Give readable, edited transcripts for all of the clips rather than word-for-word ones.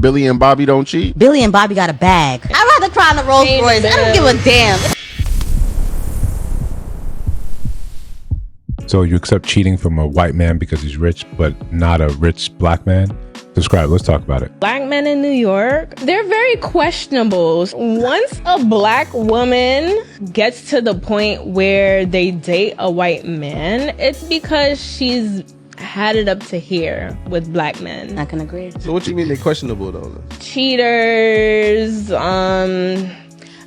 Billy and Bobby don't cheat? Billy and Bobby got a bag. I'd rather cry in a Rolls Royce. I don't give a damn. So you accept cheating from a white man because he's rich, but not a rich black man? Describe. Let's talk about it. Black men in New York, they're very questionable. Once a black woman gets to the point where they date a white man, it's because she's had it up to here with black men. I can agree. So what you mean they questionable though? Cheaters,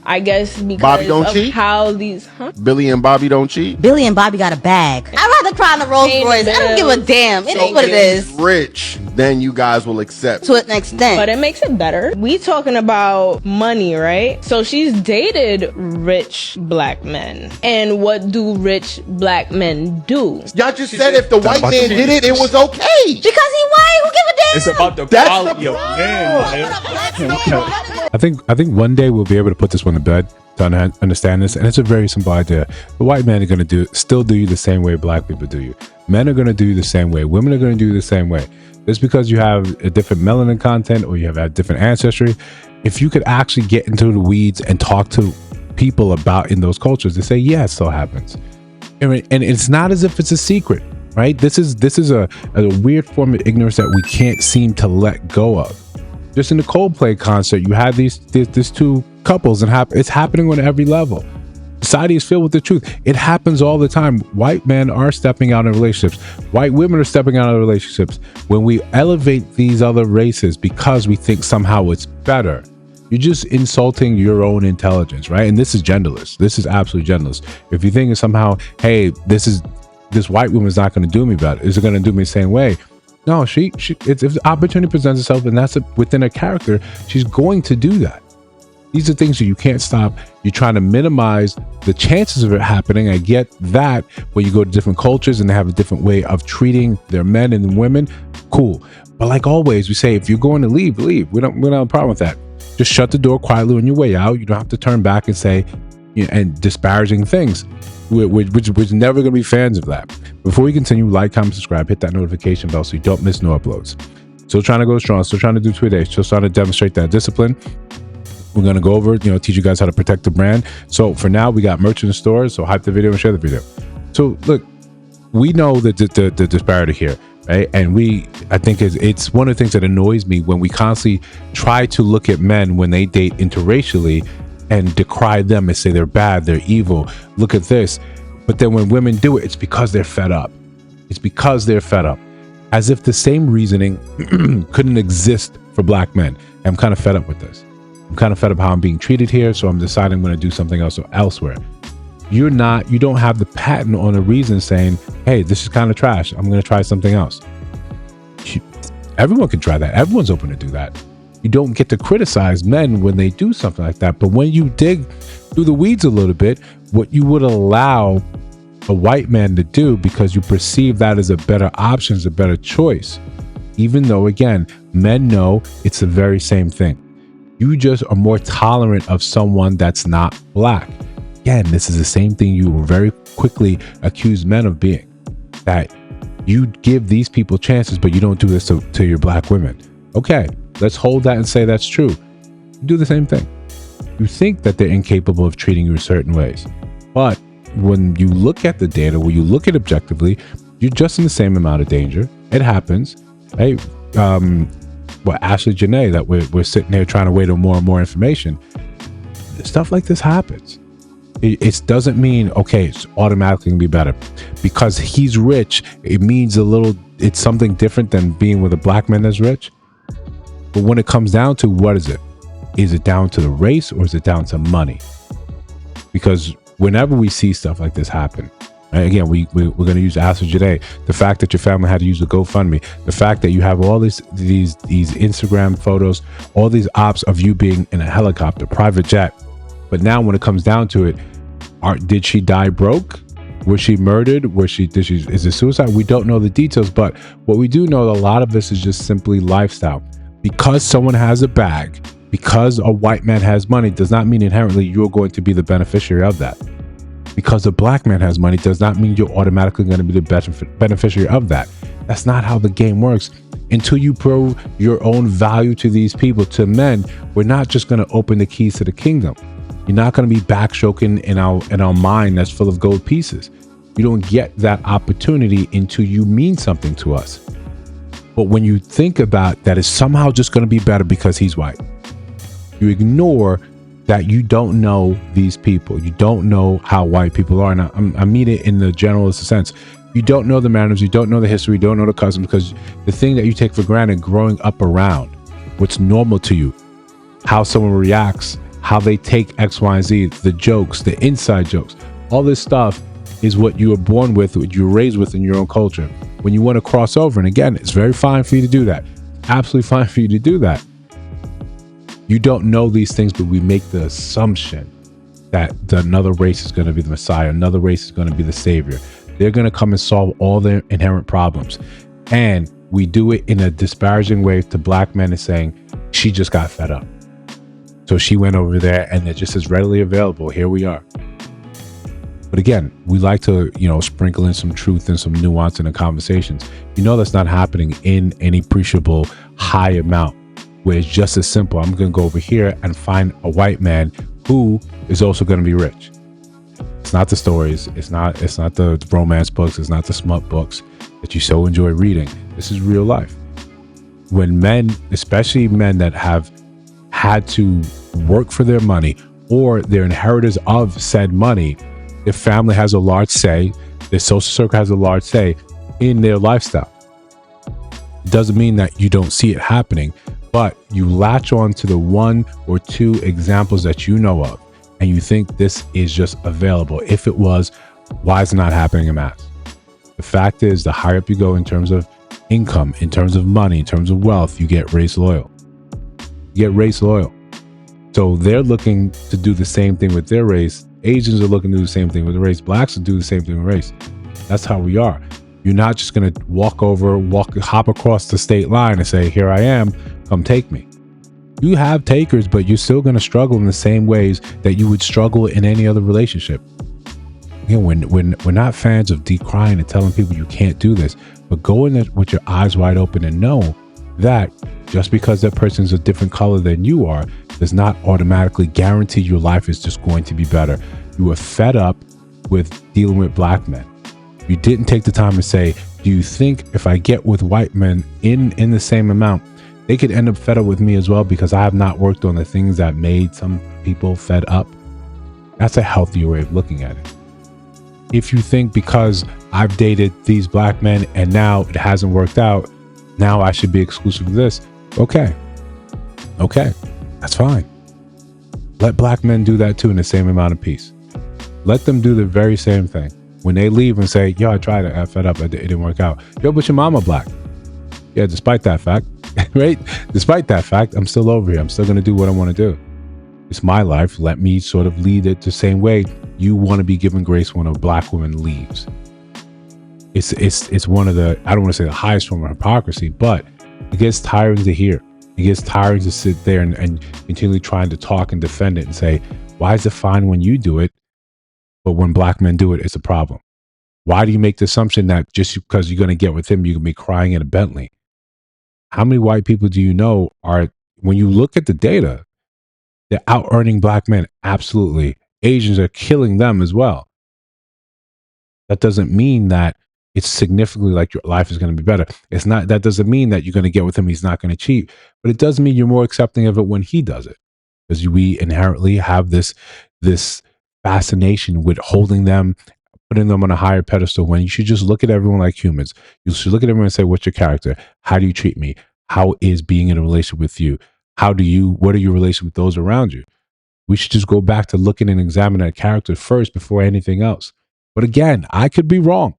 I guess because Bobby don't of cheat? how these, Billy and Bobby don't cheat? Billy and Bobby got a bag. I'd rather cry in a Rolls Royce. I don't give a damn. It is what it is. Rich, then you guys will accept. To an extent. But it makes it better. We talking about money, right? So she's dated rich black men. And what do rich black men do? Y'all just said if the white man did it, it was okay. Because he white, who give a damn? It's about the That's quality the of problem. man. I think one day we'll be able to put this one to bed to understand this, and it's a very simple idea. The white men are going to still do you the same way black people do you. Men are going to do you the same way. Women are going to do you the same way. Just because you have a different melanin content or you have a different ancestry, if you could actually get into the weeds and talk to people about in those cultures, they say, yeah, it still happens. And it's not as if it's a secret, right? This is a weird form of ignorance that we can't seem to let go of. Just in the Coldplay concert, you had these two couples, and it's happening on every level. Society is filled with the truth. It happens all the time. White men are stepping out in relationships. White women are stepping out of relationships. When we elevate these other races because we think somehow it's better, you're just insulting your own intelligence, right? And this is genderless. This is absolutely genderless. If you think somehow, hey, this white woman is not going to do me better, is it going to do me the same way? No, if the opportunity presents itself and that's within her character, she's going to do that. These are things that you can't stop. You're trying to minimize the chances of it happening. I get that when you go to different cultures and they have a different way of treating their men and women. Cool. But like always, we say, if you're going to leave. We don't have a problem with that. Just shut the door quietly on your way out. You don't have to turn back and say, and disparaging things. We're never going to be fans of that. Before we continue, like, comment, subscribe, hit that notification bell so you don't miss no uploads. Still trying to go strong, still trying to do 2 days, still trying to demonstrate that discipline. We're going to go over, teach you guys how to protect the brand. So for now, we got merch in the stores, so hype the video and share the video. So look, we know the disparity here, right? And I think it's one of the things that annoys me when we constantly try to look at men when they date interracially and decry them and say they're bad, they're evil, look at this. But then when women do it, it's because they're fed up. It's because they're fed up. As if the same reasoning couldn't exist for black men. And I'm kind of fed up with this. I'm kind of fed up how I'm being treated here, so I'm deciding I'm going to do something else elsewhere. You don't have the patent on a reason saying, hey, this is kind of trash, I'm going to try something else. Everyone can try that. Everyone's open to do that. You don't get to criticize men when they do something like that. But when you dig through the weeds a little bit, what you would allow a white man to do because you perceive that as a better option, as a better choice, even though, again, men know it's the very same thing. You just are more tolerant of someone that's not black. Again, this is the same thing you will very quickly accuse men of being. That you give these people chances, but you don't do this to your black women. Okay, let's hold that and say that's true. You do the same thing. You think that they're incapable of treating you in certain ways. But when you look at the data, when you look at objectively, you're just in the same amount of danger. It happens. Hey, Ashley Janae, that we're sitting here trying to wait on more and more information. Stuff like this happens. It doesn't mean, okay, it's automatically gonna be better. Because he's rich, it means it's something different than being with a black man that's rich. But when it comes down to what is it? Is it down to the race or is it down to money? Because whenever we see stuff like this happen, right, again, we're going to use Ashley Janae, the fact that your family had to use the GoFundMe, the fact that you have all these Instagram photos, all these ops of you being in a helicopter, private jet. But now when it comes down to it, did she die broke? Was she murdered? Is it suicide? We don't know the details, but what we do know, a lot of this is just simply lifestyle. Because someone has a bag, because a white man has money, does not mean inherently you're going to be the beneficiary of that. Because a black man has money does not mean you're automatically going to be the beneficiary of that. That's not how the game works. Until you prove your own value to these people, to men, we're not just going to open the keys to the kingdom. You're not going to be backstroking in our mind that's full of gold pieces. You don't get that opportunity until you mean something to us. But when you think about that, it's somehow just going to be better because he's white. You ignore that you don't know these people. You don't know how white people are. And I mean it in the generalist sense. You don't know the manners. You don't know the history. You don't know the customs, because the thing that you take for granted growing up around, what's normal to you, how someone reacts, how they take X, Y, and Z, the jokes, the inside jokes, all this stuff is what you were born with, what you were raised with in your own culture. When you want to cross over, and again, it's very fine for you to do that. Absolutely fine for you to do that. You don't know these things, but we make the assumption that another race is going to be the Messiah. Another race is going to be the Savior. They're going to come and solve all their inherent problems. And we do it in a disparaging way to black men, and saying, she just got fed up. So she went over there and it just is readily available. Here we are. But again, we like to, sprinkle in some truth and some nuance in the conversations. That's not happening in any appreciable high amount, where it's just as simple. I'm going to go over here and find a white man who is also going to be rich. It's not the stories. It's not the romance books. It's not the smut books that you so enjoy reading. This is real life. When men, especially men that have had to work for their money, or they're inheritors of said money, their family has a large say, their social circle has a large say in their lifestyle. It doesn't mean that you don't see it happening, but you latch on to the one or two examples that you know of, and you think this is just available. If it was, why is it not happening in mass? The fact is, the higher up you go in terms of income, in terms of money, in terms of wealth, you get race loyal. You get race loyal. So they're looking to do the same thing with their race. Asians are looking to do the same thing with the race. Blacks will do the same thing with race. That's how we are. You're not just going to hop across the state line and say, here I am, come take me. You have takers, but you're still going to struggle in the same ways that you would struggle in any other relationship. We're not fans of decrying and telling people you can't do this, but go in there with your eyes wide open and know that just because that person's a different color than you are does not automatically guarantee your life is just going to be better. You are fed up with dealing with black men. You didn't take the time to say, do you think if I get with white men in the same amount, they could end up fed up with me as well, because I have not worked on the things that made some people fed up? That's a healthier way of looking at it. If you think because I've dated these black men and now it hasn't worked out, now I should be exclusive to this. Okay, that's fine. Let black men do that too in the same amount of peace. Let them do the very same thing. When they leave and say, yo, I tried it, I fed up, it didn't work out. Yo, but your mama black. Yeah, despite that fact, right? Despite that fact, I'm still over here. I'm still going to do what I want to do. It's my life. Let me sort of lead it the same way you want to be given grace when a black woman leaves. It's one of the, I don't want to say the highest form of hypocrisy, but it gets tiring to hear. It gets tiring to sit there and continually trying to talk and defend it and say, why is it fine when you do it, but when black men do it, it's a problem? Why do you make the assumption that just because you're going to get with him, you can be crying in a Bentley? How many white people do you know are, when you look at the data, they're out earning black men? Absolutely. Asians are killing them as well. That doesn't mean that it's significantly like your life is going to be better. It's not. That doesn't mean that you're going to get with him, he's not going to cheat. But it does mean you're more accepting of it when he does it, because we inherently have this fascination with holding them, putting them on a higher pedestal, when you should just look at everyone like humans. You should look at everyone and say, what's your character? How do you treat me? How is being in a relationship with you? What are your relations with those around you? We should just go back to looking and examining that character first before anything else. But again, I could be wrong.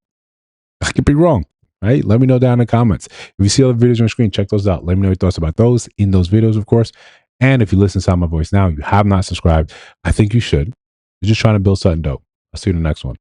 Right? Let me know down in the comments. If you see other videos on the screen, check those out. Let me know your thoughts about those in those videos, of course. And if you listen to my voice now, you have not subscribed, I think you should. You're just trying to build something dope. I'll see you in the next one.